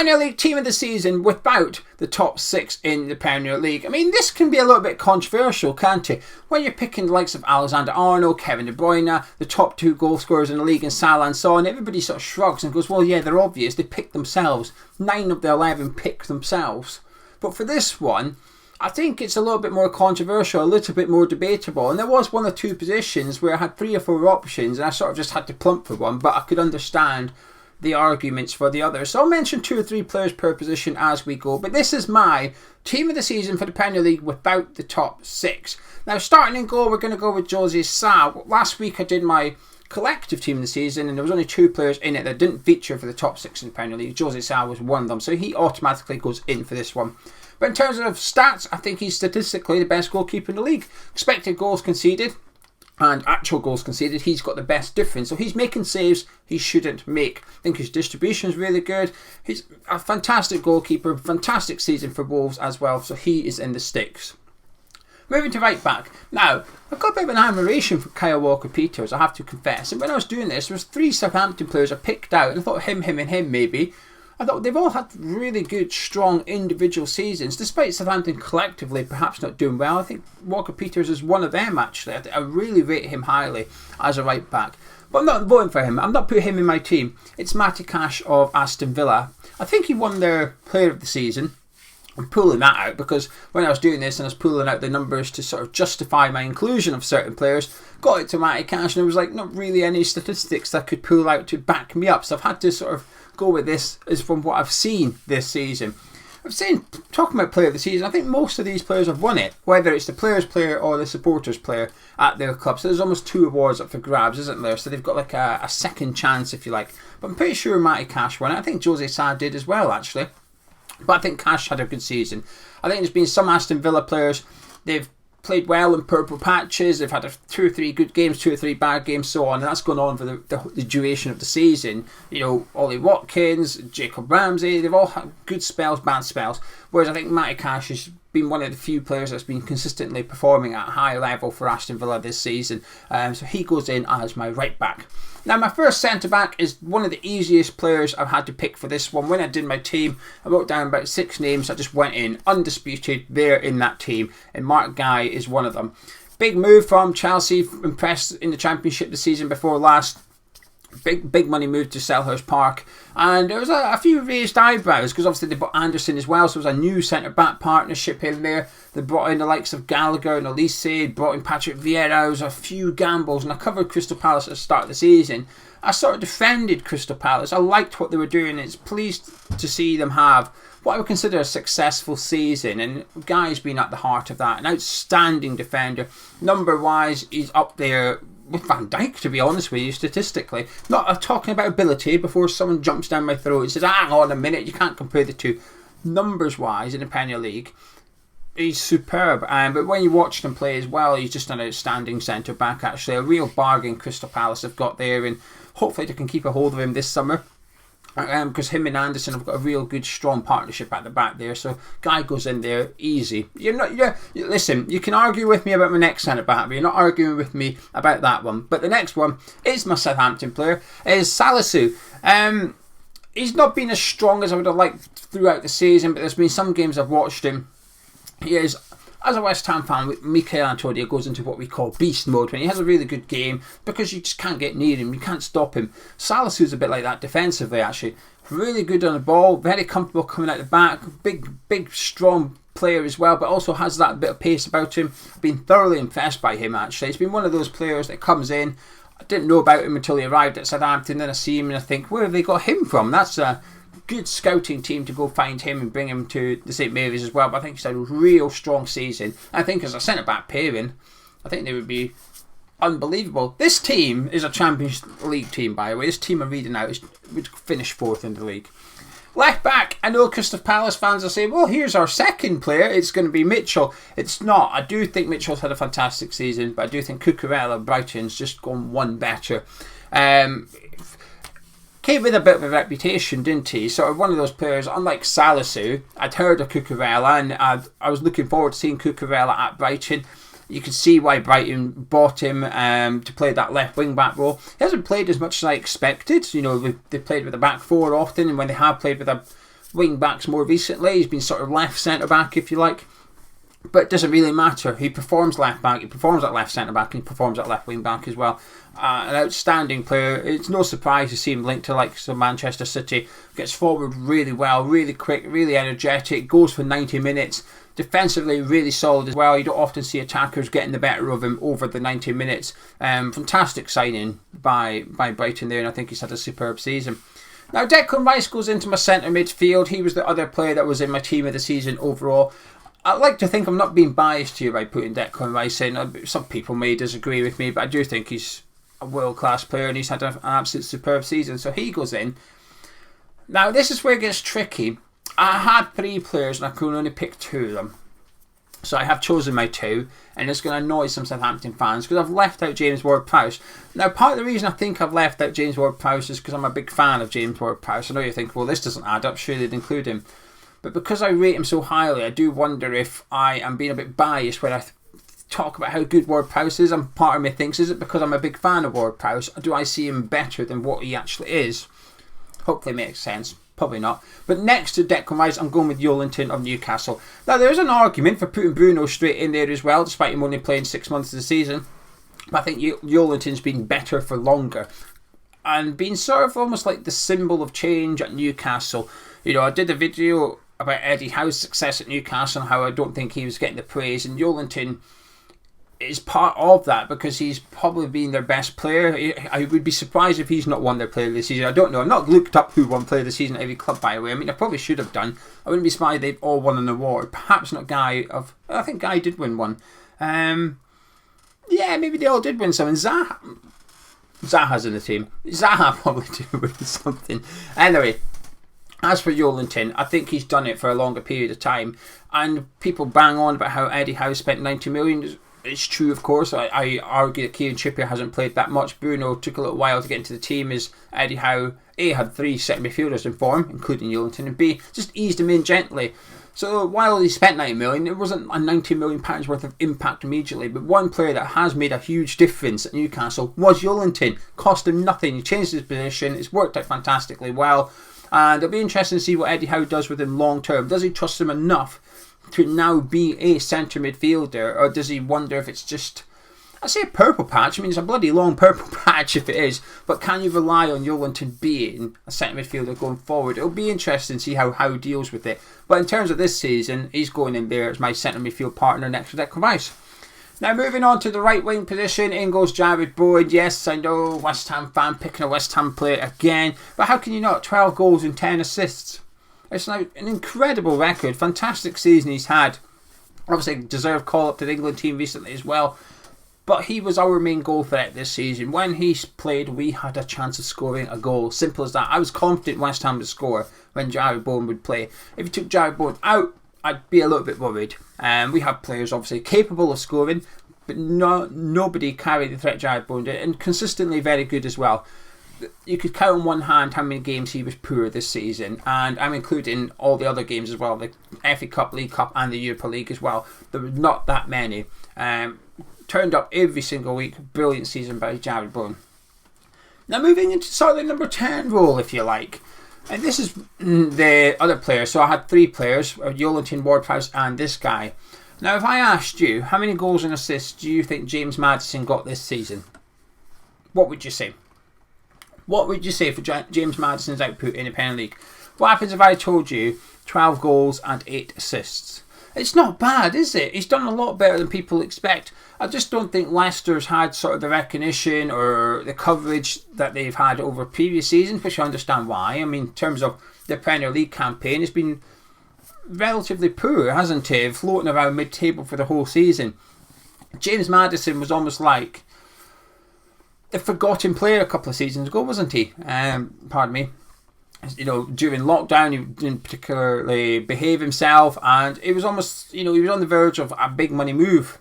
Premier League team of the season without the top 6 in the Premier League. I mean, this can be a little bit controversial, can't it? When you're picking the likes of Alexander-Arnold, Kevin De Bruyne, the top 2 goal scorers in the league, and Salah and so on, everybody sort of shrugs and goes, well, yeah, they're obvious. They picked themselves. 9 of the 11 picked themselves. But for this one, I think it's a little bit more controversial, a little bit more debatable. And there was 1 or 2 positions where I had 3 or 4 options and I sort of just had to plump for one, but I could understand the arguments for the others. So I'll mention 2 or 3 players per position as we go. But this is my team of the season for the Premier League without the top 6. Now, starting in goal, we're going to go with Jose Zaha. Last week I did my collective team of the season and there was only 2 players in it that didn't feature for the top 6 in the Premier League. Jose Zaha was one of them, so he automatically goes in for this one. But in terms of stats, I think he's statistically the best goalkeeper in the league. Expected goals conceded and actual goals conceded, he's got the best difference. So he's making saves he shouldn't make. I think his distribution is really good. He's a fantastic goalkeeper, fantastic season for Wolves as well. So he is in the sticks. Moving to right back. Now, I've got a bit of an admiration for Kyle Walker-Peters, I have to confess. And when I was doing this, there was 3 Southampton players I picked out. And I thought him and him maybe. I thought they've all had really good, strong individual seasons, despite Southampton collectively perhaps not doing well. I think Walker-Peters is one of them, actually. I really rate him highly as a right back. But I'm not voting for him. I'm not putting him in my team. It's Matty Cash of Aston Villa. I think he won their player of the season. I'm pulling that out because when I was doing this and I was pulling out the numbers to sort of justify my inclusion of certain players, got it to Matty Cash and there was like not really any statistics that I could pull out to back me up. So I've had to sort of go with this as from what I've seen this season. I've seen, talking about player of the season, I think most of these players have won it, whether it's the player's player or the supporter's player at their club. So there's almost 2 awards up for grabs, isn't there? So they've got like a second chance, if you like. But I'm pretty sure Matty Cash won it. I think Jose Zaha did as well, actually. But I think Cash had a good season. I think there's been some Aston Villa players, they've played well in purple patches, they've had 2 or 3 good games, 2 or 3 bad games, so on, and that's gone on for the duration of the season. You know, Ollie Watkins, Jacob Ramsey, they've all had good spells, bad spells, whereas I think Matty Cash has been one of the few players that's been consistently performing at a high level for Aston Villa this season, so he goes in as my right back. Now, my first centre-back is one of the easiest players I've had to pick for this one. When I did my team, I wrote down about 6 names. I just went in, undisputed, there in that team. And Marc Guéhi is one of them. Big move from Chelsea, impressed in the Championship the season before last. Big money move to Selhurst Park. And there was a few raised eyebrows because obviously they bought Anderson as well. So it was a new centre-back partnership in there. They brought in the likes of Gallagher and Elise, brought in Patrick Vieira. There was a few gambles. And I covered Crystal Palace at the start of the season. I sort of defended Crystal Palace. I liked what they were doing. It's pleased to see them have what I would consider a successful season. And Guy's been at the heart of that. An outstanding defender. Number-wise, he's up there with Van Dijk, to be honest with you, statistically. Not talking about ability before someone jumps down my throat and says, hang on a minute, you can't compare the two. Numbers wise in the Premier League, he's superb. But when you watch him play as well, he's just an outstanding centre back, actually. A real bargain Crystal Palace have got there, and hopefully they can keep a hold of him this summer. Because him and Anderson have got a real good strong partnership at the back there, so Guy goes in there easy. Listen, you can argue with me about my next centre back, but you're not arguing with me about that one. But the next one is my Southampton player, is Salisu. He's not been as strong as I would have liked throughout the season, but there's been some games I've watched him. He is, as a West Ham fan, Mikel Antonio goes into what we call beast mode when he has a really good game because you just can't get near him, you can't stop him. Salasu's a bit like that defensively, actually. Really good on the ball, very comfortable coming out the back, big strong player as well, but also has that bit of pace about him. I've been thoroughly impressed by him, actually. He's been one of those players that comes in. I didn't know about him until he arrived at Southampton, then I see him and I think, where have they got him from? That's a good scouting team to go find him and bring him to the St Mary's as well. But I think he's had a real strong season. I think as a centre-back pairing, I think they would be unbelievable. This team is a Champions League team, by the way. This team I'm reading out would finish 4th in the league. Left back, I know Crystal Palace fans are saying, well, here's our second player, it's going to be Mitchell. It's not. I do think Mitchell's had a fantastic season, but I do think Cucurella, Brighton's just gone one better. Came with a bit of a reputation, didn't he? Sort of one of those players, unlike Salisu. I'd heard of Cucurella and I was looking forward to seeing Cucurella at Brighton. You can see why Brighton bought him to play that left wing back role. He hasn't played as much as I expected. You know, they played with a back 4 often, and when they have played with a wing backs more recently. He's been sort of left centre back, if you like. But it doesn't really matter. He performs left back, he performs at left centre back, and he performs at left wing back as well. An outstanding player. It's no surprise to see him linked to like some Manchester City. Gets forward really well, really quick, really energetic. Goes for 90 minutes. Defensively, really solid as well. You don't often see attackers getting the better of him over the 90 minutes. Fantastic signing by Brighton there, and I think he's had a superb season. Now, Declan Rice goes into my centre midfield. He was the other player that was in my team of the season overall. I like to think I'm not being biased here by putting Declan Rice in. Some people may disagree with me, but I do think he's a world-class player and he's had an absolute superb season. So he goes in. Now, this is where it gets tricky. I had 3 players and I could only pick 2 of them. So I have chosen my 2, and it's going to annoy some Southampton fans because I've left out James Ward-Prowse. Now, part of the reason I think I've left out James Ward-Prowse is because I'm a big fan of James Ward-Prowse. I know you think, well, this doesn't add up, sure they'd include him. But because I rate him so highly, I do wonder if I am being a bit biased when I talk about how good Ward-Prowse is. And part of me thinks, is it because I'm a big fan of Ward-Prowse? Do I see him better than what he actually is? Hopefully it makes sense. Probably not. But next to Declan Rice, I'm going with Joelinton of Newcastle. Now, there's an argument for putting Bruno straight in there as well, despite him only playing 6 months of the season. But I think Joelinton's been better for longer. And been sort of almost like the symbol of change at Newcastle. You know, I did a video about Eddie Howe's success at Newcastle and how I don't think he was getting the praise, and Joelinton is part of that because he's probably been their best player. I would be surprised if he's not won their player of the season. I don't know. I've not looked up who won player of the season at every club, by the way. I mean, I probably should have done. I wouldn't be surprised if they've all won an award. Perhaps not Guy of... I think Guy did win one. Yeah, maybe they all did win some. And Zaha's in the team. Zaha probably did win something. Anyway, as for Joelinton, I think he's done it for a longer period of time. And people bang on about how Eddie Howe spent 90 million. It's true, of course. I argue that Kieran Trippier hasn't played that much. Bruno took a little while to get into the team, as Eddie Howe, A, had 3 centre midfielders in form, including Joelinton, and B, just eased him in gently. So while he spent 90 million, it wasn't a £90 million worth of impact immediately. But one player that has made a huge difference at Newcastle was Joelinton. Cost him nothing. He changed his position. It's worked out fantastically well. And it'll be interesting to see what Eddie Howe does with him long term. Does he trust him enough to now be a centre midfielder, or does he wonder if it's just, I say a purple patch, I mean it's a bloody long purple patch if it is, but can you rely on Joelinton being a centre midfielder going forward? It'll be interesting to see how Howe deals with it. But in terms of this season, he's going in there as my centre midfield partner next to Declan Rice. Now moving on to the right wing position, in goes Jarrod Bowen. Yes, I know, West Ham fan picking a West Ham player again, but how can you not? 12 goals and 10 assists. It's now an incredible record. Fantastic season he's had. Obviously deserved call up to the England team recently as well. But he was our main goal threat this season. When he played, we had a chance of scoring a goal. Simple as that. I was confident West Ham would score when Jarrod Bowen would play. If you took Jarrod Bowen out, I'd be a little bit worried. We have players obviously capable of scoring, but nobody carried the threat Jarrod Bowen did, and consistently very good as well. You could count on one hand how many games he was poor this season, and I'm including all the other games as well, the FA Cup, League Cup and the Europa League as well. There were not that many. Turned up every single week. Brilliant season by Jarrod Bowen. Now moving into sort of the number 10 role, if you like. And this is the other player. So I had 3 players, Joelinton, Ward-Prowse and this guy. Now if I asked you, how many goals and assists do you think James Madison got this season? What would you say? What would you say for James Madison's output in the Premier League? What happens if I told you 12 goals and 8 assists? It's not bad, is it? He's done a lot better than people expect. I just don't think Leicester's had sort of the recognition or the coverage that they've had over previous seasons, which I understand why. I mean, in terms of the Premier League campaign, it's been relatively poor, hasn't it? Floating around mid-table for the whole season. James Madison was almost like the forgotten player a couple of seasons ago, wasn't he? Pardon me. You know, during lockdown, he didn't particularly behave himself, and it was almost, you know, he was on the verge of a big money move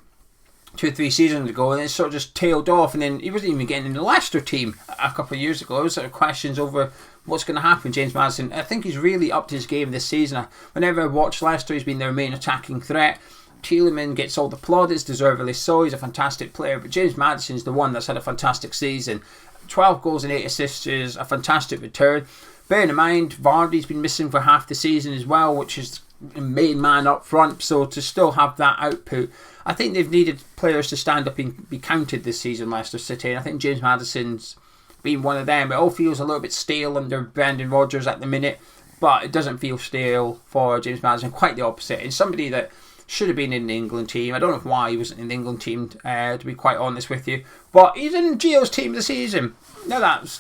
2 or 3 seasons ago, and it sort of just tailed off, and then he wasn't even getting in the Leicester team a couple of years ago. There was sort of questions over what's going to happen with James Madison. I think he's really upped his game this season. Whenever I watch Leicester, he's been their main attacking threat. Tielemans gets all the plaudits, deservedly so. He's a fantastic player, but James Madison's the one that's had a fantastic season. 12 goals and 8 assists is a fantastic return. Bearing in mind, Vardy's been missing for half the season as well, which is the main man up front. So to still have that output, I think they've needed players to stand up and be counted this season, Leicester City. And I think James Madison's been one of them. It all feels a little bit stale under Brendan Rodgers at the minute, but it doesn't feel stale for James Madison. Quite the opposite. It's somebody that should have been in the England team. I don't know why he wasn't in the England team, to be quite honest with you. But he's in Gio's team this season. Now that's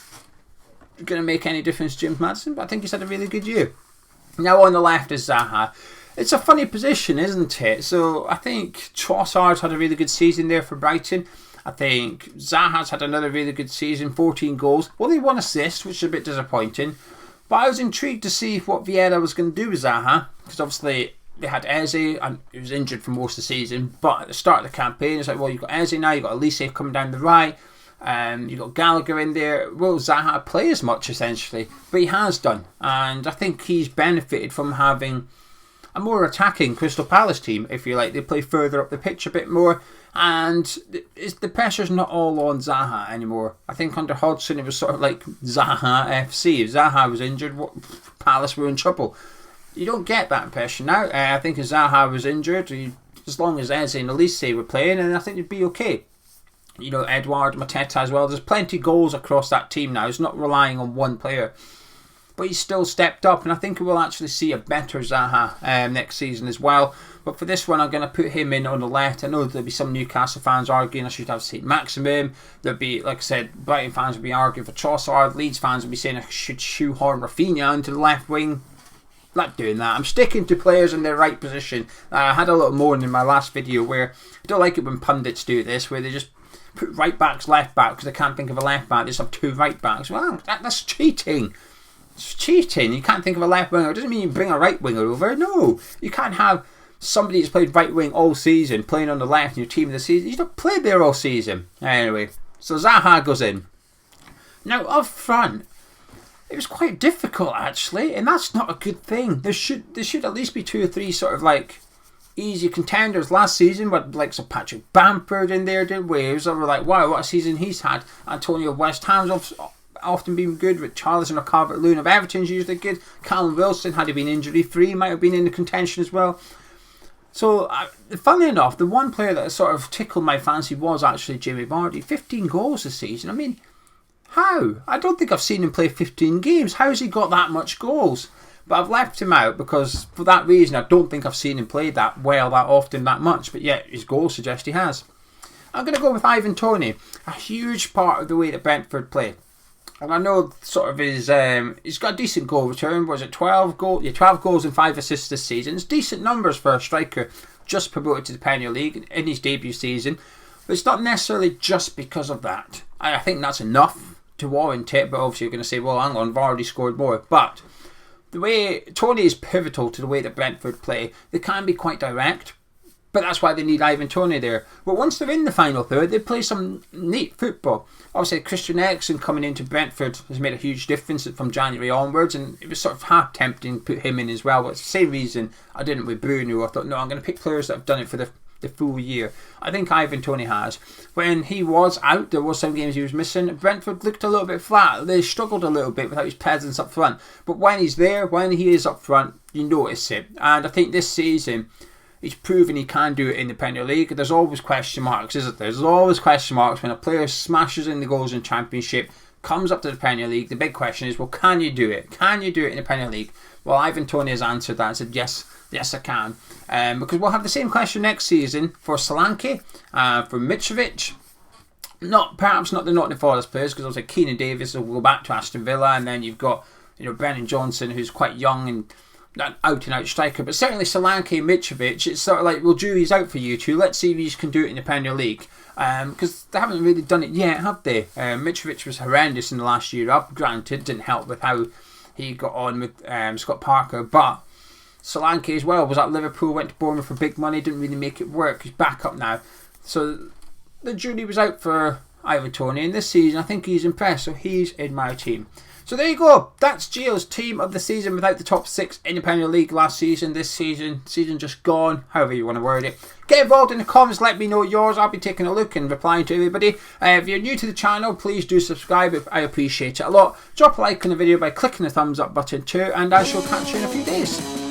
going to make any difference to James Madison, but I think he's had a really good year. Now on the left is Zaha. It's a funny position, isn't it? So I think Trossard's had a really good season there for Brighton. I think Zaha's had another really good season, 14 goals. Only 1 assist, which is a bit disappointing. But I was intrigued to see what Vieira was going to do with Zaha, because obviously they had Eze, and he was injured for most of the season. But at the start of the campaign, it's like, well, you've got Eze now, you've got Elise coming down the right, you've got Gallagher in there. Will Zaha play as much, essentially? But he has done. And I think he's benefited from having a more attacking Crystal Palace team, if you like. They play further up the pitch a bit more, and the pressure's not all on Zaha anymore. I think under Hodgson it was sort of like Zaha FC. If Zaha was injured, Palace were in trouble. You don't get that impression now. I think if Zaha was injured, as long as Eze and Elise were playing, and I think it'd be okay. You know, Edouard, Mateta as well. There's plenty of goals across that team now. It's not relying on one player. But he's still stepped up, and I think we'll actually see a better Zaha next season as well. But for this one, I'm going to put him in on the left. I know there'll be some Newcastle fans arguing I should have St. Maximum. There'll be, like I said, Brighton fans will be arguing for Trossard. Leeds fans will be saying I should shoehorn Rafinha into the left wing. Not doing that. I'm sticking to players in their right position. I had a little moan in my last video where I don't like it when pundits do this, where they just put right backs, left back, because they can't think of a left back. They just have 2 right backs. Well, that's cheating. It's cheating. You can't think of a left winger. It doesn't mean you bring a right winger over. No. You can't have somebody who's played right wing all season playing on the left in your team this season. He's not played there all season. Anyway, so Zaha goes in. Now, up front, it was quite difficult actually, and that's not a good thing. There should at least be 2 or 3 sort of like easy contenders. Last season with like some Patrick Bamford in there did waves. I were like, wow, what a season he's had. Antonio West Ham's often been good. With Charleston or Calvert-Lewin of Everton's usually good. Callum Wilson, had he been injury free, might have been in the contention as well. So, funnily enough, the one player that sort of tickled my fancy was actually Jamie Vardy. 15 goals this season. I mean, how? I don't think I've seen him play 15 games. How's he got that much goals? But I've left him out because for that reason I don't think I've seen him play that well, that often, that much. But yet his goals suggest he has. I'm going to go with Ivan Toney. A huge part of the way that Brentford play. And I know sort of he's got a decent goal return. Was it 12 goals? Yeah, 12 goals and 5 assists this season. It's decent numbers for a striker just promoted to the Premier League in his debut season. But it's not necessarily just because of that. I think that's enough to warrant it. But obviously you're going to say, well, hang on, Vardy scored more. But the way Toney is pivotal to the way that Brentford play. They can be quite direct. But that's why they need Ivan Toney there. But once they're in the final third, they play some neat football. Obviously, Christian Eriksen coming into Brentford has made a huge difference from January onwards, and it was sort of half tempting to put him in as well. But it's the same reason I didn't with Bruno. I thought, no, I'm going to pick players that have done it for the full year. I think Ivan Toney has. When he was out, there was some games he was missing. Brentford looked a little bit flat. They struggled a little bit without his presence up front. But when he's there, when he is up front, you notice it. And I think this season, he's proven he can do it in the Premier League. There's always question marks, isn't there? There's always question marks when a player smashes in the goals in Championship, comes up to the Premier League. The big question is, well, can you do it? Can you do it in the Premier League? Well, Ivan Toney has answered that and said, yes, I can. Because we'll have the same question next season for Solanke, for Mitrovic. Perhaps not the Nottingham Forest players, because obviously Keenan Davis will go back to Aston Villa, and then you've got Brennan Johnson, who's quite young and not out and out striker, but certainly Solanke and Mitrovic, it's sort of like, well, jury's out for you two. Let's see if you can do it in the Premier League, because they haven't really done it yet, have they? Mitrovic was horrendous in the last year up, granted, didn't help with how he got on with Scott Parker, but Solanke as well was at Liverpool, went to Bournemouth for big money, didn't really make it work. He's back up now, so the jury was out for Ivan Toney, and this season I think he's impressed, so he's in my team. So there you go. That's Gio's team of the season without the top 6 in the Premier League last season. This season just gone, however you want to word it. Get involved in the comments, let me know yours. I'll be taking a look and replying to everybody. If you're new to the channel, please do subscribe. I appreciate it a lot. Drop a like on the video by clicking the thumbs up button too, and I shall catch you in a few days.